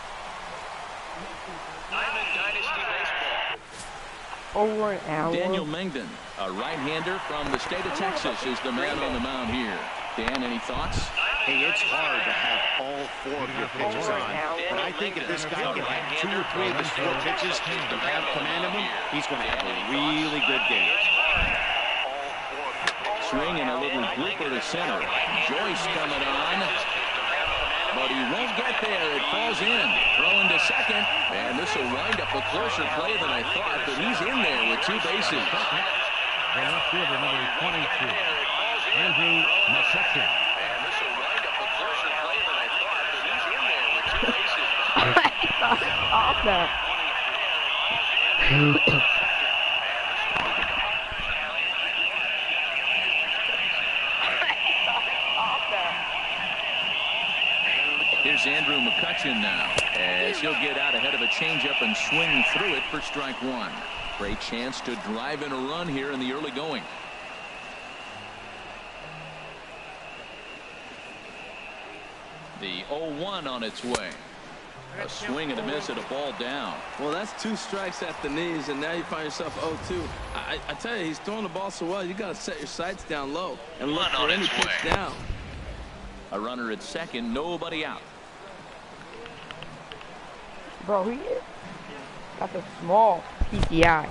Diamond Dynasty baseball. Over an hour. Daniel Mengden, a right-hander from the state of Texas, is the man on the mound here. Dan, any thoughts? Hey, it's hard to have all 4 of your pitches on, but I think if this guy can have 2 or 3 of his 4 pitches and have command of them, he's going to have a really good game. Swing and a little blooper to center. Joyce coming on, but he won't get there. It falls in. Throw into second, and this will wind up a closer play than I thought, but he's in there with 2 bases. The left fielder, number 22, Andrew McCutchen. Stop that. Here's Andrew McCutchen now, as he'll get out ahead of a changeup and swing through it for strike 1. Great chance to drive in a run here in the early going. The 0-1 on its way. A swing and a miss at a ball down. Well, that's 2 strikes at the knees, and now you find yourself 0-2. I tell you, he's throwing the ball so well, you got to set your sights down low and look for any pitch down. A runner at second, nobody out. Bro, he got a small PCI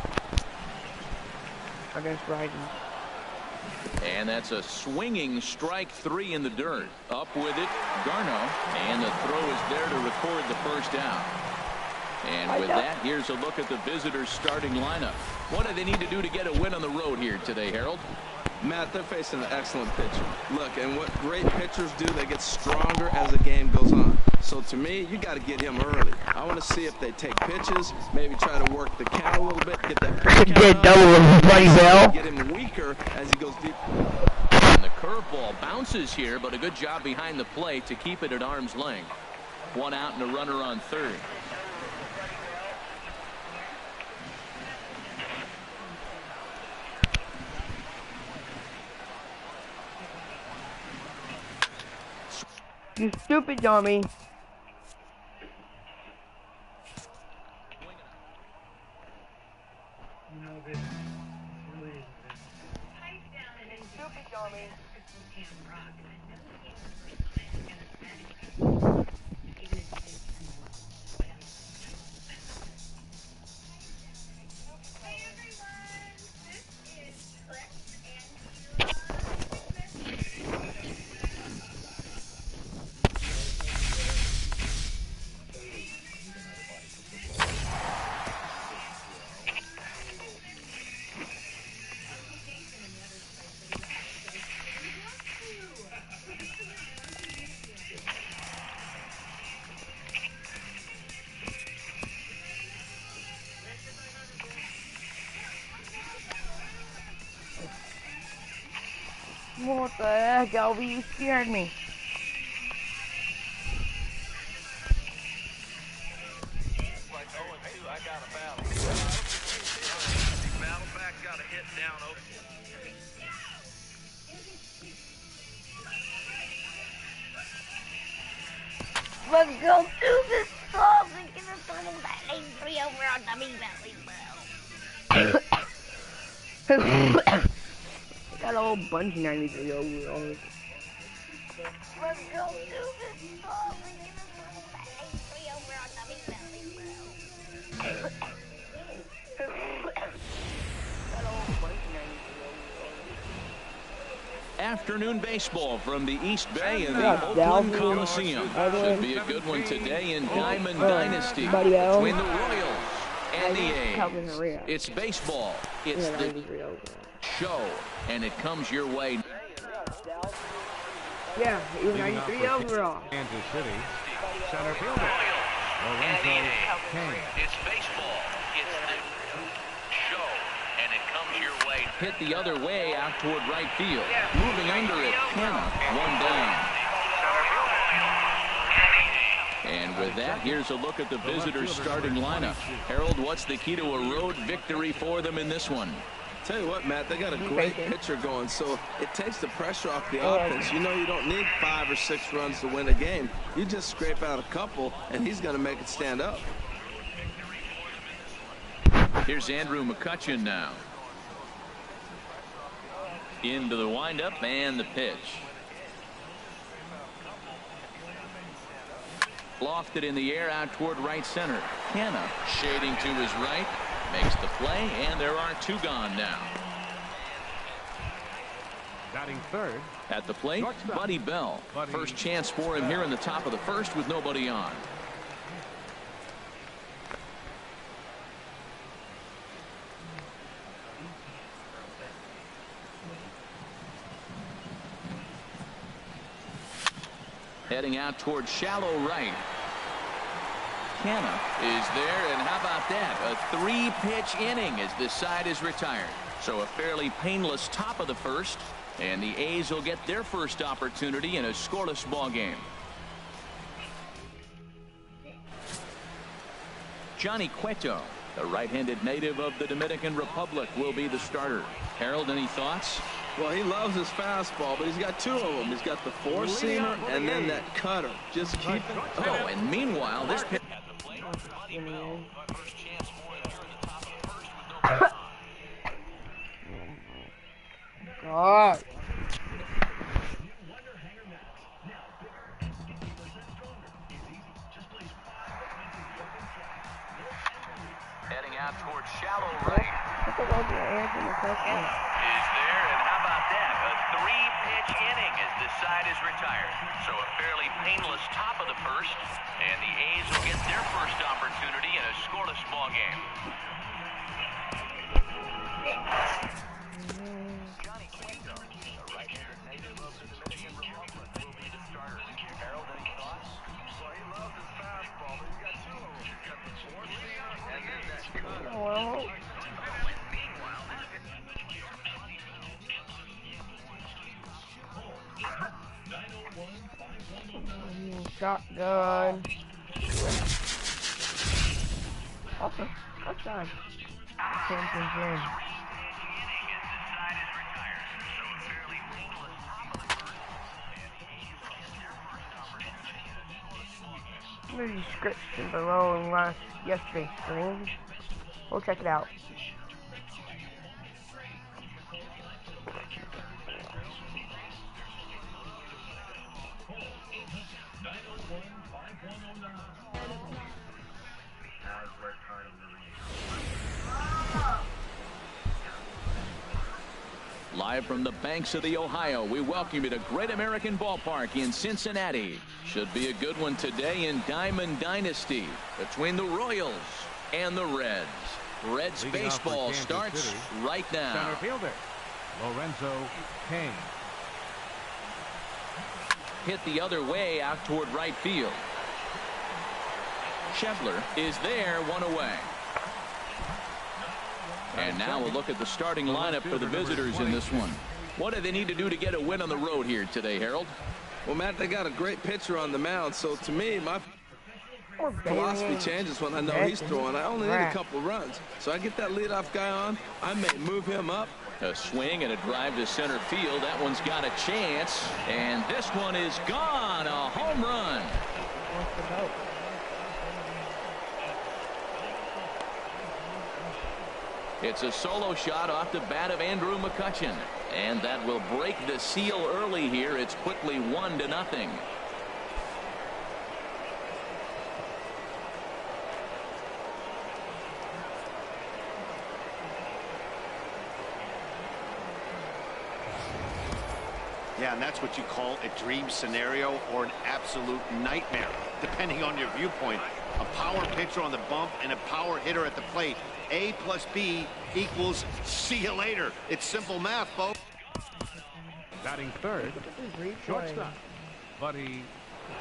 against Rising. And that's a swinging strike 3 in the dirt. Up with it, Garno, and the throw is there to record the first out. And with that, here's a look at the visitors' starting lineup. What do they need to do to get a win on the road here today, Harold? Matt, they're facing an excellent pitcher. Look, and what great pitchers do, they get stronger as the game goes on. So to me, you got to get him early. I want to see if they take pitches, maybe try to work the count a little bit, get that pitch count up, get him weaker as he goes deep. And the curveball bounces here, but a good job behind the plate to keep it at arm's length. 1 out and a runner on third. You stupid dummy. Stupid dummy. What the heck, Albie? You scared me. Like 0-2, I got a battle. Battle back, got a hit down. Let's go do this stuff and get us on that 83 over on the belly, Got a whole bunch of 93 overalls. Let's go do this stuff and get us on that 83 over on the belly, Got a whole bunch of 93 overalls. Afternoon baseball from the East Bay in the Oakland Coliseum. Should be a good one today in Diamond Dynasty between the Royals and the A's. It's baseball. It's the show, and it comes your way. Yeah, he was 93 overall. Kansas City, center fielder. Lorenzo Kane. It's baseball. It's the show, and it comes your way. Hit the other way out toward right field. Moving under it, Kenna, 1 down. And with that, here's a look at the visitors' starting lineup. Harold, what's the key to a road victory for them in this one? Tell you what, Matt, they got a great pitcher going, so it takes the pressure off the offense. You know you don't need 5 or 6 runs to win a game. You just scrape out a couple, and he's going to make it stand up. Here's Andrew McCutchen now. Into the windup and the pitch. Lofted in the air out toward right center. Kenna shading to his right. Makes the play, and there are 2 gone now. Batting third. At the plate, Buddy Bell. First chance for him here in the top of the first with nobody on. Heading out towards shallow right. Kenna is there, and how about that? A 3-pitch inning as this side is retired. So a fairly painless top of the first, and the A's will get their first opportunity in a scoreless ball game. Johnny Cueto, the right-handed native of the Dominican Republic, will be the starter. Harold, any thoughts? Well, he loves his fastball, but he's got 2 of them. He's got the 4-seamer and then that cutter. Just keep it. Oh, and meanwhile, this pitch. God. Heading out towards shallow right. That's a lot of air from the first one. Is there, and how about that? A 3-pitch inning as this side is retired. So a fairly painless top of the first, and the A's will get their first opportunity in a scoreless ball game. Johnny Cueto, Shotgun. Awesome. Touchdown. Hampton's in. The description below in yesterday's stream. We'll check it out. Live from the banks of the Ohio, we welcome you to Great American Ballpark in Cincinnati. Should be a good one today in Diamond Dynasty between the Royals and the Reds. Reds baseball starts right now. Center fielder, Lorenzo Kane. Hit the other way out toward right field. Scheffler is there, one away. And now we'll look at the starting lineup for the visitors in this one. What do they need to do to get a win on the road here today, Harold? Well, Matt, they got a great pitcher on the mound, so to me, my philosophy changes when I know he's throwing. I only need a couple runs. So I get that leadoff guy on, I may move him up. A swing and a drive to center field. That one's got a chance. And this one is gone. A home run. It's a solo shot off the bat of Andrew McCutchen. And that will break the seal early here. It's quickly 1-0. Yeah, and that's what you call a dream scenario or an absolute nightmare, depending on your viewpoint. A power pitcher on the bump and a power hitter at the plate. A plus B equals see you later. It's simple math, folks. Batting third, shortstop, Buddy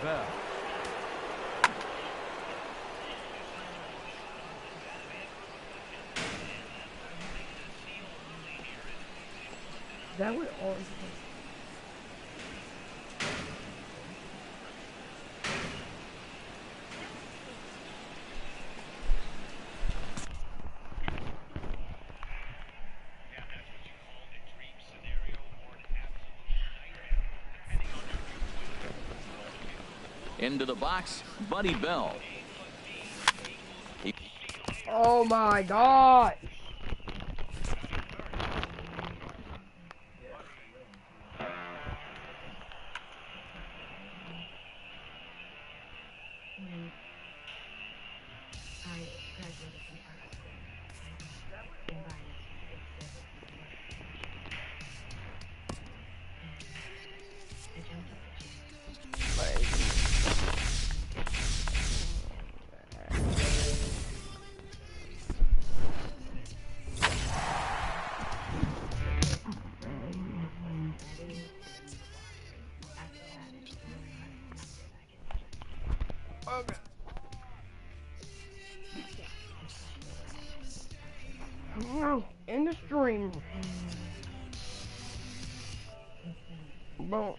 Bell. That would always Into the box, Buddy Bell. Oh my God! In the stream. Boom.